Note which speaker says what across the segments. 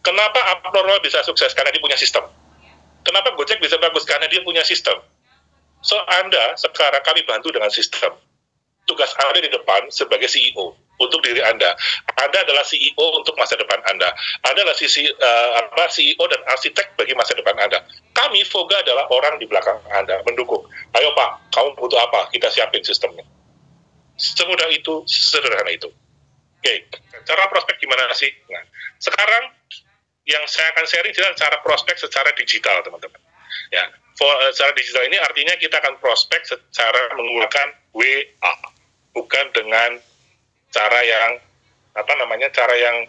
Speaker 1: Kenapa Abnormal bisa sukses? Karena dia punya sistem. Kenapa Gojek bisa bagus? Karena dia punya sistem. So, Anda sekarang kami bantu dengan sistem. Tugas Anda di depan sebagai CEO untuk diri Anda. Anda adalah CEO untuk masa depan Anda. Anda adalah CEO dan arsitek bagi masa depan Anda. Kami, Voga, adalah orang di belakang Anda, mendukung. Ayo Pak, kamu butuh apa? Kita siapin sistemnya. Semudah itu, sederhana itu. Oke, cara prospek gimana sih? Nah, sekarang yang saya akan sharing adalah cara prospek secara digital, teman-teman. Ya, secara digital ini artinya kita akan prospek secara menggunakan WA, bukan dengan cara yang cara yang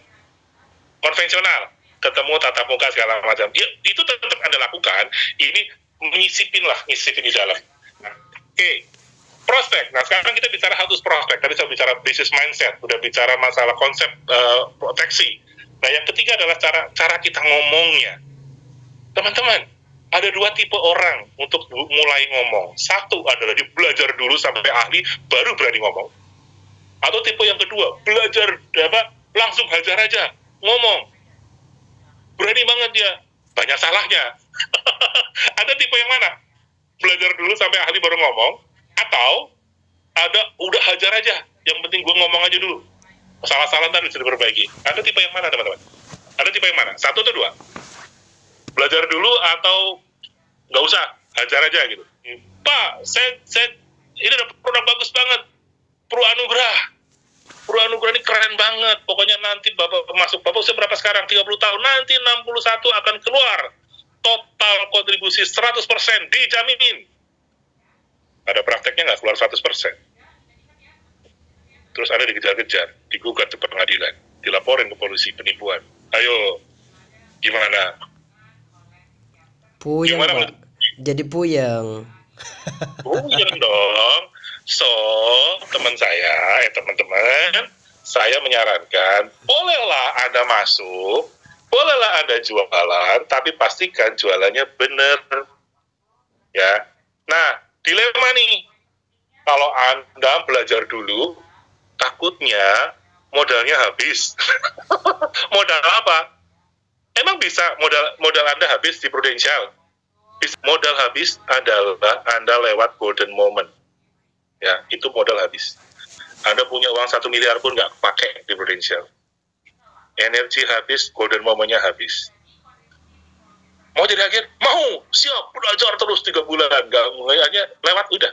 Speaker 1: konvensional, ketemu tatap muka segala macam. Ya, itu tetap Anda lakukan. Ini nyisipin di dalam. Nah, oke. Prospek. Nah, sekarang kita bicara how to prospek. Tadi saya bicara business mindset, udah bicara masalah konsep proteksi. Nah, yang ketiga adalah cara kita ngomongnya. Teman-teman, ada dua tipe orang untuk mulai ngomong. Satu adalah dia belajar dulu sampai ahli, baru berani ngomong. Atau tipe yang kedua, belajar langsung hajar aja, ngomong. Berani banget dia, banyak salahnya. Ada tipe yang mana? Belajar dulu sampai ahli baru ngomong. Atau ada udah hajar aja, yang penting gue ngomong aja dulu. Salah-salah ntar bisa diperbaiki. Ada tipe yang mana, teman-teman? Ada tipe yang mana? Satu atau dua? Belajar dulu atau nggak usah, hajar aja gitu. Pak, saya ini ada produk bagus banget, Pro Anugrah ini keren banget. Pokoknya nanti Bapak masuk, Bapak usia berapa sekarang? 30 tahun, nanti 61 akan keluar. Total kontribusi 100% dijamin. Ada prakteknya nggak keluar 100%. Terus ada dikejar-kejar, digugat ke pengadilan, dilaporin ke polisi penipuan. Ayo, gimana?
Speaker 2: Puyeng, Pak. Jadi puyeng.
Speaker 1: Puyeng dong. So, teman-teman, saya menyarankan, bolehlah Anda masuk, bolehlah Anda jualan, tapi pastikan jualannya benar. Ya. Nah, dilema nih, kalau Anda belajar dulu, takutnya modalnya habis. Modal apa? Emang bisa modal Anda habis di Prudential? Modal habis adalah Anda lewat golden moment. Ya, itu modal habis. Anda punya uang 1 miliar pun nggak pakai di Prudential. Energi habis, golden momennya habis. Mau jadi agen? Mau, siap, belajar terus 3 bulan, hanya lewat udah.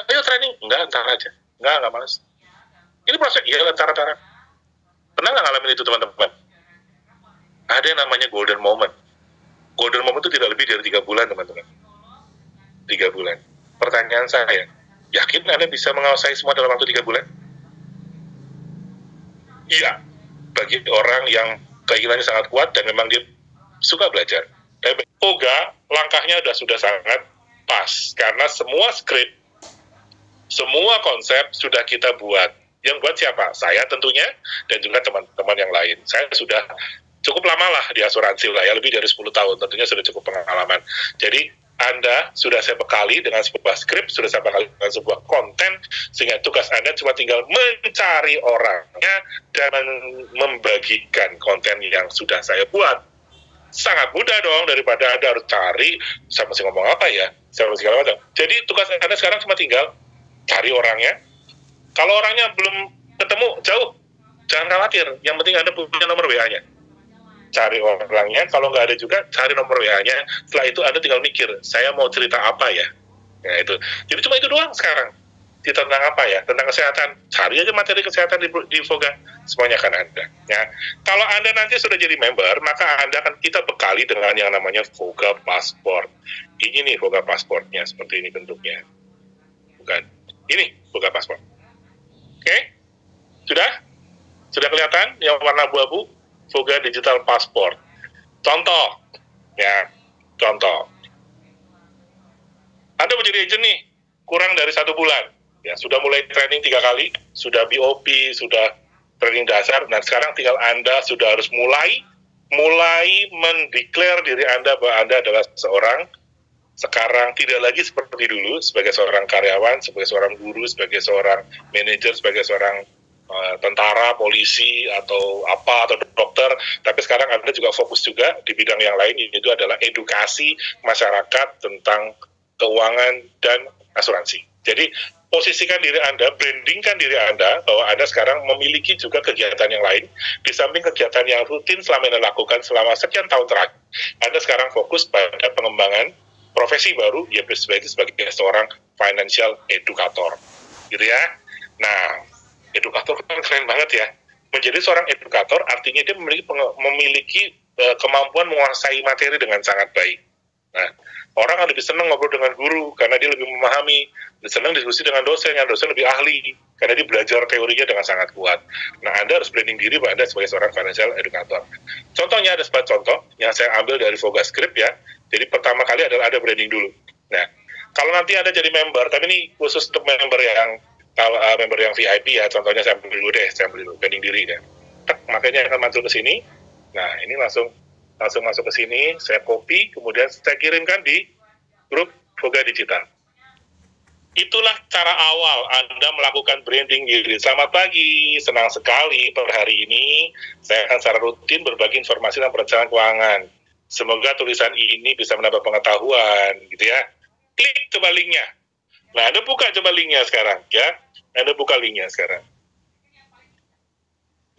Speaker 1: Ayo training, enggak, ntar aja, enggak malas. Ini proses, iya ntar. Pernah nggak ngalamin itu teman-teman? Ada yang namanya golden moment. Golden moment itu tidak lebih dari 3 bulan teman-teman. 3 bulan. Pertanyaan saya, yakin Anda bisa menguasai semua dalam waktu 3 bulan? Iya, bagi orang yang keinginannya sangat kuat dan memang dia suka belajar. Voga langkahnya sudah sangat pas karena semua skrip, semua konsep sudah kita buat. Yang buat siapa? Saya tentunya dan juga teman-teman yang lain. Saya sudah cukup lama lah di asuransi lah ya, lebih dari 10 tahun. Tentunya sudah cukup pengalaman. Jadi Anda sudah saya bekali dengan sebuah skrip, sudah saya bekali dengan sebuah konten, sehingga tugas Anda cuma tinggal mencari orangnya dan membagikan konten yang sudah saya buat. Sangat mudah dong daripada Anda harus cari sama si ngomong apa ya, sama segala macam. Jadi tugas Anda sekarang cuma tinggal cari orangnya. Kalau orangnya belum ketemu jauh, jangan khawatir. Yang penting Anda punya nomor WA-nya. Cari orangnya, kalau nggak ada juga cari nomor WA-nya. Setelah itu Anda tinggal mikir, saya mau cerita apa ya? Nah itu. Jadi cuma itu doang sekarang. Tentang apa ya? Tentang kesehatan. Cari aja materi kesehatan di Voga. Semuanya akan ada. Ya. Kalau Anda nanti sudah jadi member, maka Anda akan kita bekali dengan yang namanya Voga Passport. Ini nih Voga Passportnya, seperti ini bentuknya. Bukan. Ini Voga Passport. Oke? Sudah? Sudah kelihatan yang warna abu-abu? Voga Digital Passport. Contoh. Ya, contoh. Anda menjadi agent nih, kurang dari 1 bulan. Ya, sudah mulai training 3 kali, sudah BOP, sudah training dasar. Nah, sekarang tinggal Anda sudah harus mulai mendeklar diri Anda bahwa Anda adalah seorang sekarang tidak lagi seperti dulu sebagai seorang karyawan, sebagai seorang guru, sebagai seorang manajer, sebagai seorang tentara, polisi, atau apa, atau dokter, tapi sekarang Anda juga fokus juga di bidang yang lain, yaitu adalah edukasi masyarakat tentang keuangan dan asuransi. Jadi, posisikan diri Anda, brandingkan diri Anda, bahwa Anda sekarang memiliki juga kegiatan yang lain, di samping kegiatan yang rutin selama Anda lakukan selama sekian tahun terakhir, Anda sekarang fokus pada pengembangan profesi baru, ya sebagai seorang financial educator, gitu ya. Nah, edukator kan keren banget ya. Menjadi seorang edukator artinya dia memiliki kemampuan menguasai materi dengan sangat baik. Nah, orang kan lebih senang ngobrol dengan guru karena dia lebih memahami, lebih senang diskusi dengan dosen yang dosen lebih ahli karena dia belajar teorinya dengan sangat kuat. Nah, Anda harus branding diri bahwa Anda sebagai seorang financial educator. Contohnya ada sebuah contoh yang saya ambil dari Voga Script ya. Jadi pertama kali adalah ada branding dulu. Nah, kalau nanti Anda jadi member, tapi ini khusus untuk member yang kalau member yang VIP ya, contohnya saya ambil dulu deh, saya ambil dulu branding diri deh. Makanya akan masuk ke sini. Nah, ini langsung masuk ke sini, saya copy, kemudian saya kirimkan di grup Voga Digital. Itulah cara awal Anda melakukan branding diri. Selamat pagi, senang sekali per hari ini saya akan secara rutin berbagi informasi tentang perencanaan keuangan. Semoga tulisan ini bisa menambah pengetahuan, gitu ya. Klik coba linknya. Nah, Anda buka coba linknya sekarang, ya. Anda buka linknya sekarang.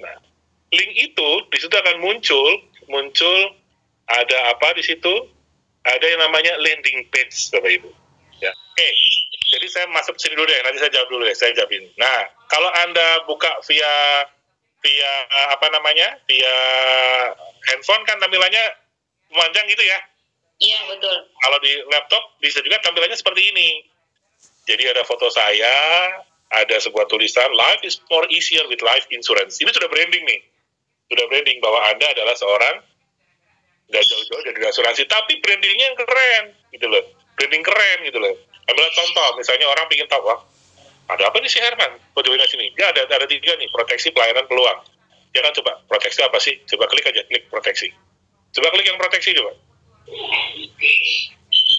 Speaker 1: Nah, link itu di situ akan muncul ada apa di situ? Ada yang namanya landing page, Bapak Ibu. Ya. Oke, jadi saya masuk sini dulu deh. Nanti saya jawab dulu deh. Saya jawabin. Nah, kalau Anda buka via via handphone kan tampilannya memanjang gitu ya?
Speaker 3: Iya, betul.
Speaker 1: Kalau di laptop bisa juga tampilannya seperti ini. Jadi ada foto saya, ada sebuah tulisan Life is more easier with life insurance. Ini sudah branding nih. Sudah branding bahwa Anda adalah seorang nggak jauh-jauh dari asuransi, tapi brandingnya yang keren gitu loh. Branding keren gitu loh. Ambil contoh, misalnya orang ingin tahu, wah, ada apa nih si Herman? Kok join sini? Ya ada 3 nih, proteksi, pelayanan, peluang. Ya kan, coba proteksi apa sih? Coba klik aja, klik proteksi. Coba klik yang proteksi coba.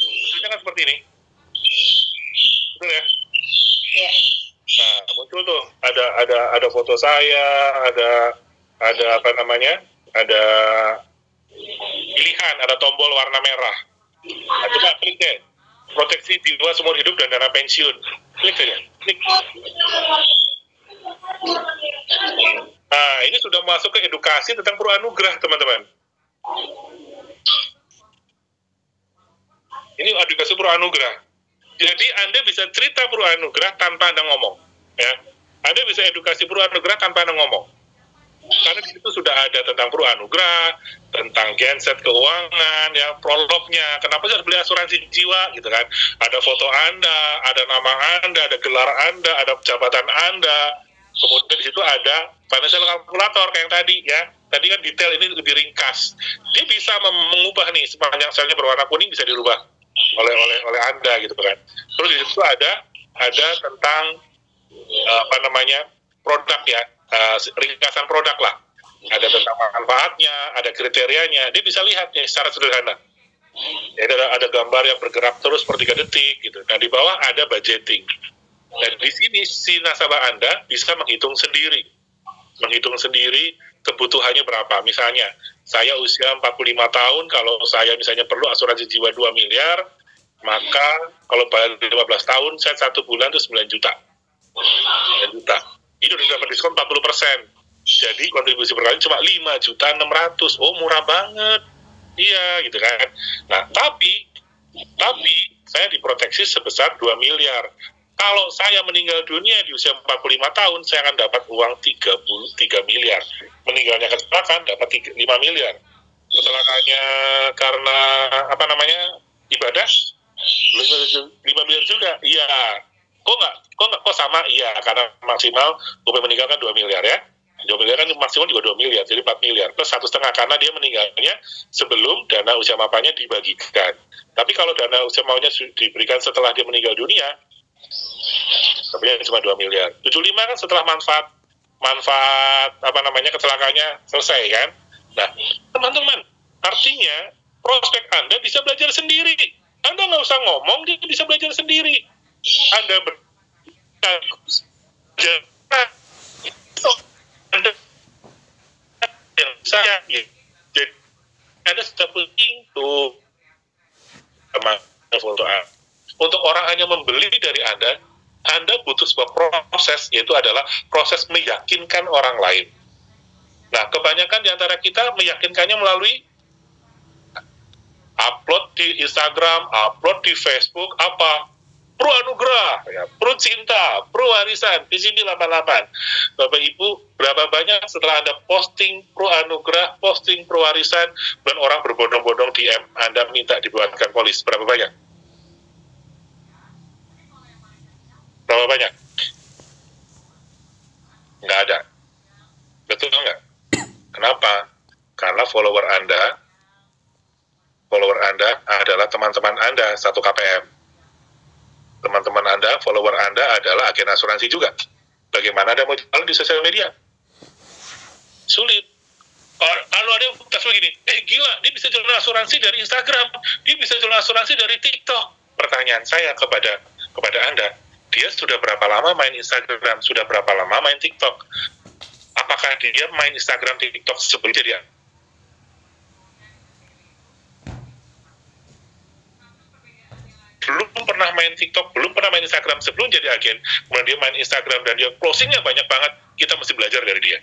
Speaker 1: Ini kan seperti ini. Betul ya?
Speaker 3: Iya.
Speaker 1: Nah, muncul tuh ada foto saya, ada apa namanya? Ada pilihan, ada tombol warna merah. Nah, coba klik deh. Proteksi jiwa seumur hidup dan dana pensiun. Klik aja. Klik. Nah, ini sudah masuk ke edukasi tentang Purwanugrah, teman-teman. Ini edukasi Purwanugrah. Jadi Anda bisa cerita Purwanugrah tanpa Anda ngomong. Ya. Anda bisa edukasi Purwanugrah tanpa Anda ngomong. Karena di situ sudah ada tentang Purwanugrah, tentang genset keuangan, ya prolognya. Kenapa harus beli asuransi jiwa, gitu kan? Ada foto Anda, ada nama Anda, ada gelar Anda, ada jabatan Anda. Kemudian di situ ada financial calculator kayak yang tadi, ya. Tadi kan detail ini lebih ringkas. Dia bisa mengubah nih sepanjang selnya berwarna kuning bisa dirubah oleh Anda, gitu kan. Terus di situ ada tentang produk ya. Ringkasan produk lah, ada tentang manfaatnya, ada kriterianya, dia bisa lihat nih secara sederhana. Jadi ada gambar yang bergerak terus per 3 detik gitu. Nah, di bawah ada budgeting. Dan di sini si nasabah Anda bisa menghitung sendiri kebutuhannya berapa. Misalnya, saya usia 45 tahun, kalau saya misalnya perlu asuransi jiwa 2 miliar, maka kalau bayar 15 tahun, saya 1 bulan itu 9 juta. 9 juta. Ini udah dapat diskon 40%. Jadi kontribusi per kali cuma 5.600.000. Oh, murah banget. Iya, gitu kan. Nah, tapi saya diproteksi sebesar 2 miliar. Kalau saya meninggal dunia di usia 45 tahun, saya akan dapat uang 33 miliar. Meninggalnya kecelakaan dapat 5 miliar. Kecelakaannya karena ibadah 5 miliar juga. Iya. Kok sama? Iya, karena maksimal UP meninggalkan 2 miliar ya. 2 miliar kan maksimum juga 2 miliar, jadi 4 miliar. Plus 1,5 karena dia meninggalnya sebelum dana usia mapanya dibagikan. Tapi kalau dana usia mapanya diberikan setelah dia meninggal dunia, sebenarnya cuma 2 miliar. 75 kan setelah manfaat kecelakaannya selesai kan. Nah, teman-teman, artinya prospek Anda bisa belajar sendiri. Anda nggak usah ngomong, dia bisa belajar sendiri. Anda saya. Ya. Jadi ada penting tuh sama foto Anda. Untuk orang hanya membeli dari Anda butuh sebuah proses, yaitu adalah proses meyakinkan orang lain. Nah, kebanyakan di antara kita meyakinkannya melalui upload di Instagram, upload di Facebook, apa? Pro anugerah, ya, pro cinta, pro warisan, di sini 88. Bapak Ibu, berapa banyak setelah Anda posting pro anugerah, posting pro warisan, dan orang berbondong-bondong DM Anda minta dibuatkan polis? Berapa banyak? Berapa banyak? Nggak ada. Betul nggak? Kenapa? Karena follower Anda adalah teman-teman Anda satu KPM. Teman-teman Anda, follower Anda adalah agen asuransi juga. Bagaimana Anda mau jualan di sosial media? Sulit. Kalau ada yang tas begini, gila, dia bisa jualan asuransi dari Instagram, dia bisa jualan asuransi dari TikTok. Pertanyaan saya kepada Anda, dia sudah berapa lama main Instagram, sudah berapa lama main TikTok? Apakah dia main Instagram, TikTok sebelum jadi belum pernah main TikTok, belum pernah main Instagram sebelum jadi agen, kemudian dia main Instagram dan dia closingnya banyak banget, kita mesti belajar dari dia.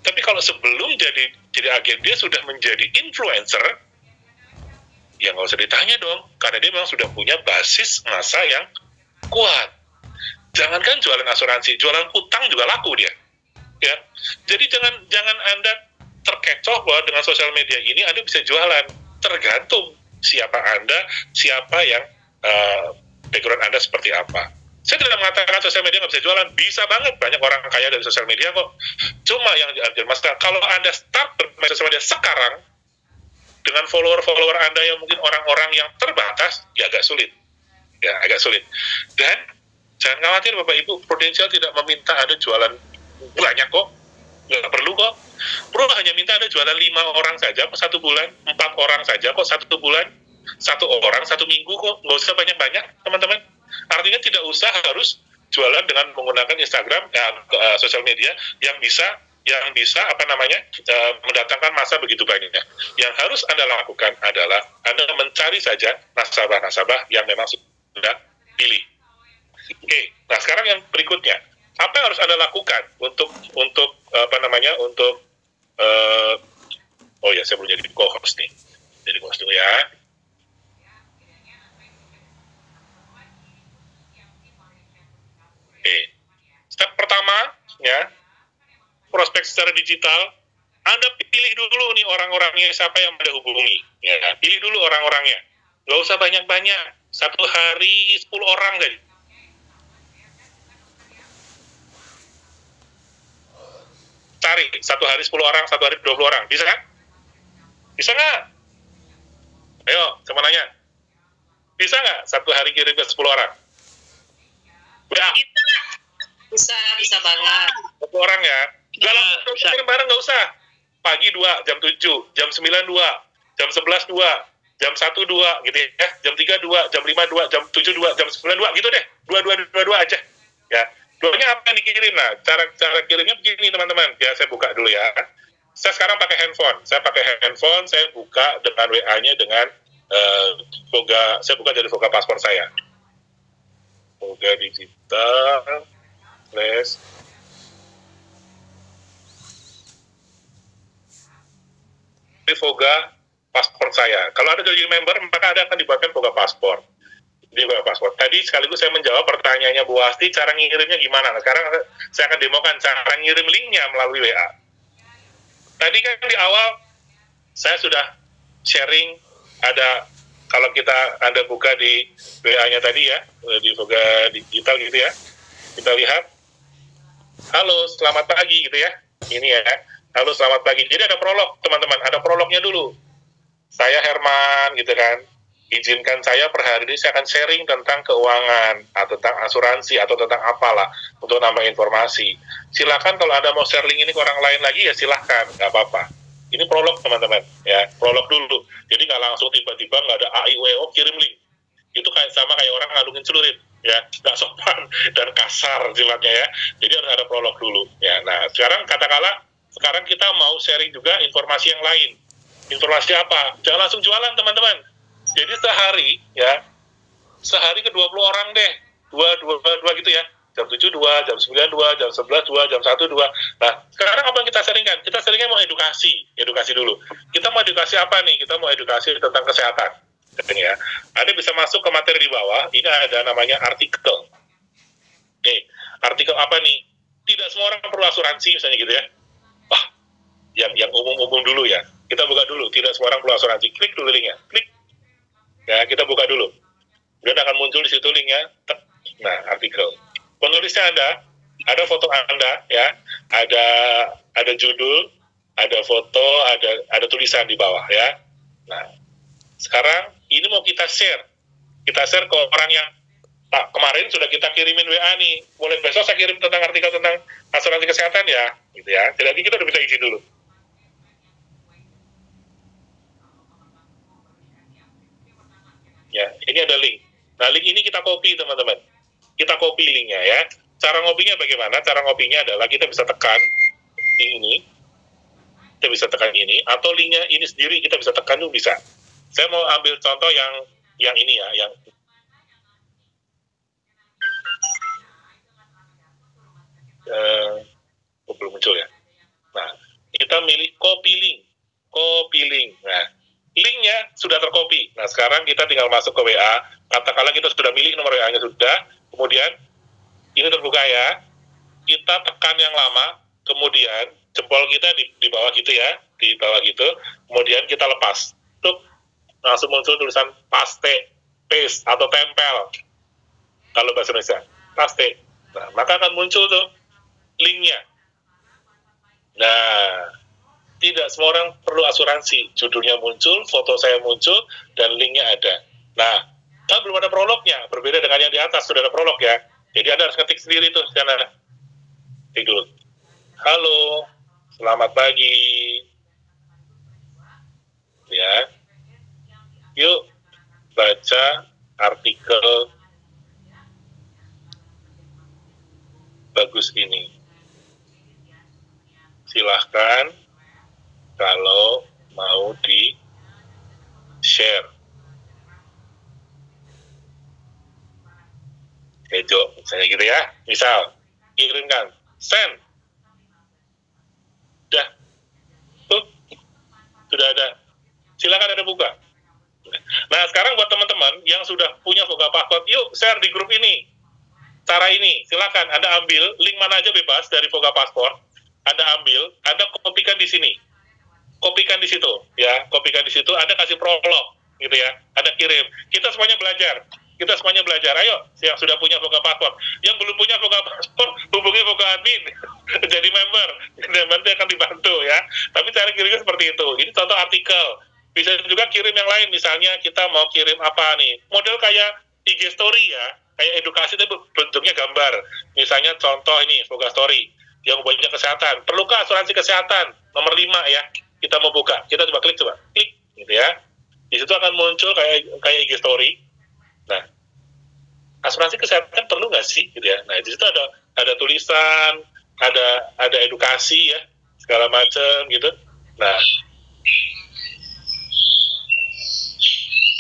Speaker 1: Tapi kalau sebelum jadi agen, dia sudah menjadi influencer, ya nggak usah ditanya dong, karena dia memang sudah punya basis massa yang kuat. Jangankan jualan asuransi, jualan utang juga laku dia. Ya, jadi jangan Anda terkecoh bahwa dengan sosial media ini Anda bisa jualan. Tergantung siapa Anda, siapa yang background Anda seperti apa. Saya tidak mengatakan sosial media nggak bisa jualan, bisa banget, banyak orang kaya dari sosial media kok. Cuma yang jadi masalah, kalau Anda start bermain sosial media sekarang, dengan follower Anda yang mungkin orang-orang yang terbatas, ya agak sulit. Ya, agak sulit. Dan jangan khawatir Bapak Ibu, Prudential tidak meminta Anda jualan banyak kok, nggak perlu kok. Pro hanya minta Anda jualan 5 orang saja kok 1 bulan, 4 orang saja kok 1 bulan, 1 orang 1 minggu kok, nggak usah banyak-banyak teman-teman. Artinya tidak usah harus jualan dengan menggunakan Instagram, sosial media yang bisa mendatangkan massa begitu banyaknya. Yang harus Anda lakukan adalah Anda mencari saja nasabah-nasabah yang memang sudah pilih. Oke, nah sekarang yang berikutnya, apa yang harus Anda lakukan untuk saya belum jadi co-host nih. Jadi co-host dulu ya. Oke. Step pertama, ya, prospek secara digital. Anda pilih dulu nih orang-orangnya siapa yang Anda hubungi. Ya, pilih dulu orang-orangnya. Nggak usah banyak-banyak. 1 hari 10 orang tadi. Cari 1 hari 10 orang, 1 hari 20 orang. Bisa kan? Bisa nggak? Ayo, coba nanya. Bisa nggak 1 hari kirim ke 10 orang? Ya.
Speaker 3: Bisa banget.
Speaker 1: 1 orang ya. Kalau kirim bareng nggak usah. Pagi 2, jam 7, jam 9 2, jam 11 2, jam 1 2, gitu ya. Jam 3 2, jam 5 2, jam 7 2, jam 9 2, gitu deh. 2 aja. Ya. Duanya apa yang dikirim? Nah, cara kirimnya begini teman-teman. Ya, saya buka dulu ya. Saya sekarang pakai handphone. Saya buka dengan WA-nya dengan saya buka dari Voga paspor saya. Voga digital, flash. Di Voga paspor saya. Kalau Anda jadi member, maka Anda akan dibuatkan Voga paspor. Di paspor. Tadi sekaligus saya menjawab pertanyaannya Bu Asti, cara ngirimnya gimana? Nah, sekarang saya akan demokan cara ngirim linknya melalui WA. Tadi kan di awal saya sudah sharing, ada kalau Anda buka di WA-nya tadi ya, di Voga Digital gitu ya, kita lihat, halo selamat pagi gitu ya, ini ya, halo selamat pagi. Jadi ada prolog teman-teman, ada prolognya dulu. Saya Herman gitu kan, izinkan saya per hari ini saya akan sharing tentang keuangan, atau tentang asuransi, atau tentang apalah, untuk nambah informasi. Silakan kalau Anda mau share link ini ke orang lain lagi, ya silahkan, nggak apa-apa. Ini prolog teman-teman, ya, prolog dulu. Jadi nggak langsung tiba-tiba nggak ada AIWO kirim link. Itu sama kayak orang ngalungin celurit, ya, nggak sopan dan kasar sifatnya ya. Jadi harus ada prolog dulu. Ya, nah sekarang katakanlah sekarang kita mau sharing juga informasi yang lain. Informasi apa? Jangan langsung jualan, teman-teman. Jadi sehari ke 20 orang deh. Dua gitu ya. Jam 7 2, jam 9 2, jam 11 2, jam 1 2. Nah, sekarang apa yang kita sharingkan? Kita sharingnya mau edukasi dulu. Kita mau edukasi apa nih? Kita mau edukasi tentang kesehatan. Ya. Anda bisa masuk ke materi di bawah, ini ada namanya artikel. Nih, artikel apa nih? Tidak semua orang perlu asuransi, misalnya gitu ya. Wah, yang umum-umum dulu ya. Kita buka dulu, tidak semua orang perlu asuransi. Klik dulu linknya, klik. Ya, kita buka dulu. Kemudian akan muncul di situ linknya. Nah, artikel. Penulisnya ada foto Anda, ya, ada judul, ada foto, ada tulisan di bawah, ya. Nah, sekarang ini mau kita share ke orang yang kemarin sudah kita kirimin WA nih, mulai besok saya kirim tentang artikel tentang asuransi kesehatan ya, gitu ya. Jadi kita udah minta izin dulu. Ya, ini ada link. Nah, link ini kita copy, teman-teman. Kita copy linknya ya. Cara ngopinya bagaimana? Cara ngopinya adalah kita bisa tekan ini, kita bisa tekan ini, atau linknya ini sendiri kita bisa tekan juga bisa. Saya mau ambil contoh yang ini ya, yang belum muncul ya. Nah, kita milih copy link. Nah, linknya sudah tercopy. Nah, sekarang kita tinggal masuk ke WA. Katakanlah kita sudah milih nomor WA-nya sudah. Kemudian ini terbuka ya. Kita tekan yang lama. Kemudian jempol kita di bawah gitu ya, di bawah gitu. Kemudian kita lepas. Tuh, langsung muncul tulisan paste atau tempel. Kalau bahasa Indonesia, paste. Nah, maka akan muncul tuh linknya. Nah, tidak semua orang perlu asuransi. Judulnya muncul, foto saya muncul, dan linknya ada. Nah, kan belum ada prolognya. Berbeda dengan yang di atas, sudah ada prolog ya. Jadi Anda harus ketik sendiri tuh. Ketik dulu. Halo, selamat pagi. Ya. Yuk, baca artikel bagus ini. Silahkan kalau mau di-share. Kejo, misalnya gitu ya. Misal, kirimkan. Send. Udah. Tuh. Sudah ada. Silakan Anda buka. Nah, sekarang buat teman-teman yang sudah punya Voga Passport, yuk share di grup ini. Cara ini, silakan Anda ambil link mana aja bebas dari Voga Passport. Anda ambil, Anda kopikan di sini. Kopikan di situ, ya. Kopikan di situ, Anda kasih prolog, gitu ya. Anda kirim. Kita semuanya belajar. Ayo, yang sudah punya Voga Passport. Yang belum punya Voga Passport, hubungi Voga Admin. Jadi member. Nanti akan dibantu, ya. Tapi cara kirimnya seperti itu. Ini contoh artikel. Bisa juga kirim yang lain. Misalnya kita mau kirim apa nih? Model kayak IG Story ya. Kayak edukasi tapi bentuknya gambar. Misalnya contoh ini, Voga Story. Yang banyak kesehatan. Perlukah asuransi kesehatan? Nomor 5 ya. Kita mau buka. Kita coba klik. Gitu ya. Di situ akan muncul kayak IG Story. Nah, asuransi kesehatan perlu nggak sih? Gitu ya. Nah, di situ ada tulisan, ada edukasi ya, segala macam gitu. Nah,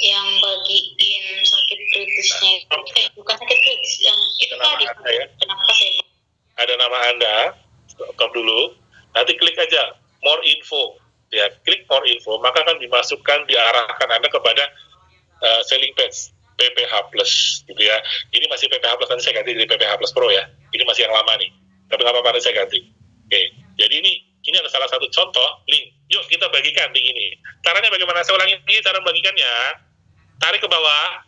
Speaker 3: yang bagiin sakit kritisnya bukan sakit kritis, yang itu tadi
Speaker 1: ya.
Speaker 3: Kenapa saya
Speaker 1: ada nama Anda, stop dulu, nanti klik aja more info ya, klik more info, maka akan diarahkan Anda kepada selling page PPH Plus gitu ya. Ini masih PPH Plus, nanti saya ganti jadi PPH Plus Pro ya. Ini masih yang lama nih, tapi nggak apa-apa, nanti saya ganti. Oke, jadi ini adalah salah satu contoh link. Yuk kita bagikan link ini. Caranya bagaimana? Saya ulangi ini cara membagikannya. Tarik ke bawah,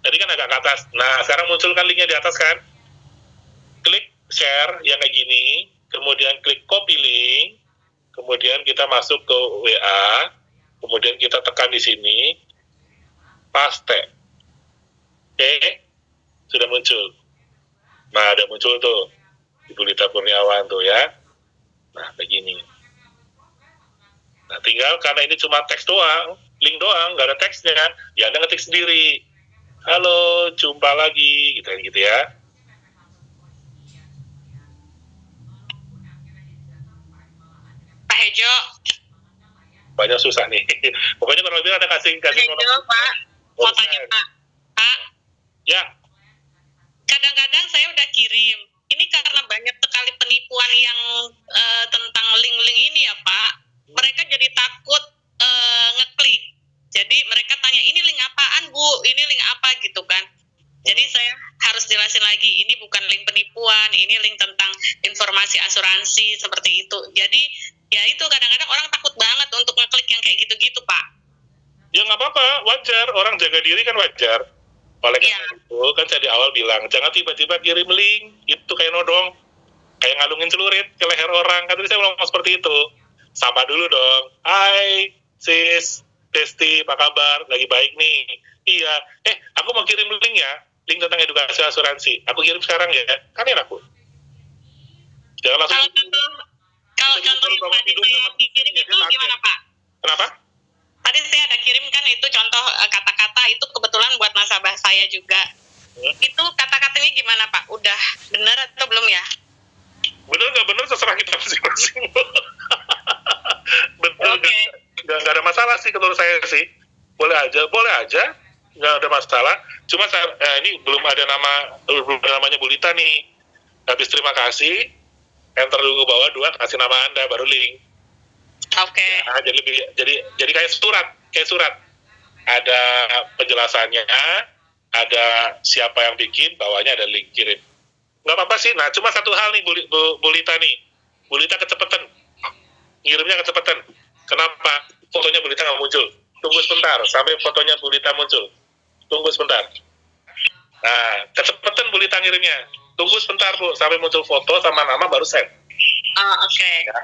Speaker 1: tadi kan agak ke atas. Nah, sekarang munculkan linknya di atas kan. Klik share yang kayak gini, kemudian klik copy link, kemudian kita masuk ke WA, kemudian kita tekan di sini, paste. Oke, sudah muncul. Nah, ada muncul tuh Ibu Lita Kurniawan tuh ya. Nah, begini. Nah, tinggal karena ini cuma teks doang, link doang, nggak ada teksnya, ya Anda ngetik sendiri. Halo, jumpa lagi, gitu ya.
Speaker 3: Hejo.
Speaker 1: Banyak susah nih. Pokoknya kurang lebih ada kasih
Speaker 3: Hejo, Pak. Mau tanya, Pak. Pak,
Speaker 1: Ya,
Speaker 3: kadang-kadang saya udah kirim. Ini karena banyak sekali penipuan yang tentang link-link ini ya, Pak. Mereka jadi takut ngeklik. Jadi mereka tanya, ini link apaan, Bu? Ini link apa gitu kan. Jadi saya harus jelasin lagi, ini bukan link penipuan, ini link tentang informasi asuransi seperti itu. Jadi ya itu kadang-kadang orang takut banget untuk ngeklik yang kayak gitu-gitu, Pak.
Speaker 1: ya nggak apa-apa, wajar. Orang jaga diri kan wajar. Oleh karena itu, kan saya di awal bilang, jangan tiba-tiba kirim link, itu kayak nodong, kayak ngalungin celurit ke leher orang. Kan tadi saya ngomong seperti itu. Sapa dulu dong. Hai, sis, Besti, apa kabar? Lagi baik nih. Iya. Aku mau kirim link ya. Link tentang edukasi asuransi. Aku kirim sekarang ya. Kan enak, Bu. Jangan langsung.
Speaker 3: Kalau contoh yang tadi saya kirim itu gimana, Pak?
Speaker 1: Kenapa?
Speaker 3: Tadi saya ada kirim kan itu contoh kata-kata itu kebetulan buat nasabah saya juga. Itu kata-katanya gimana, Pak? Udah benar atau belum ya?
Speaker 1: Bener nggak bener terserah kita masing-masing. Bener
Speaker 3: Oke.
Speaker 1: nggak ada masalah sih menurut saya sih. Boleh aja, nggak ada masalah. Cuma ini belum ada namanya Bu Lita nih. Habis terima kasih, enter dulu ke bawah 2, kasih nama Anda baru link.
Speaker 3: Oke.
Speaker 1: Nah, jadi kayak surat. Ada penjelasannya, ada siapa yang bikin, bawahnya ada link kirim. Nggak apa-apa sih. Nah, cuma satu hal nih Bu Lita nih. Bu Lita kecepatan. Ngirimnya kecepatan. Kenapa? Fotonya Bu Lita nggak muncul. Tunggu sebentar sampai fotonya Bu Lita muncul. Tunggu sebentar. Nah, kecepatan Bu Lita ngirimnya. Tunggu sebentar, Bu, sampai muncul foto sama nama baru send.
Speaker 3: Oh, oke.
Speaker 1: Ya,